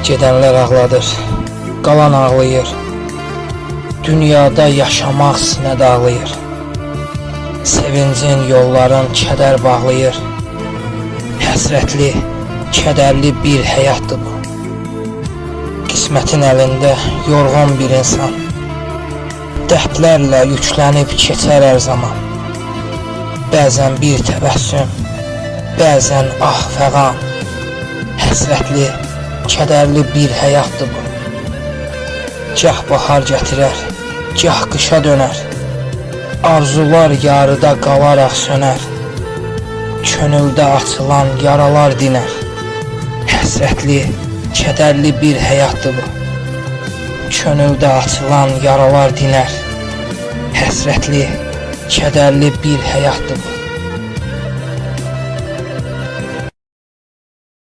Gedənlər ağladır, qalan ağlayır. Dünyada yaşamaq sinə dağlayır. Sevincin yolların kədər bağlayır. Həsrətli, kədərli bir həyatdır bu. Qismətin əlində yorğun bir insan, dərdlərlə yüklənib keçər hər zaman. Bəzən bir təbəssüm, bəzən ah fəğan. Həsrətli, kədərli bir həyatdır bu. Gah bahar gətirər, gah qışa dönər. Arzular yarıda qalaraq sönər. Könüldə açılan yaralar dinər. Həsrətli, kədərli bir həyatdır bu. Könüldə açılan yaralar dinər. Həsrətli, kədərli bir həyatdır bu.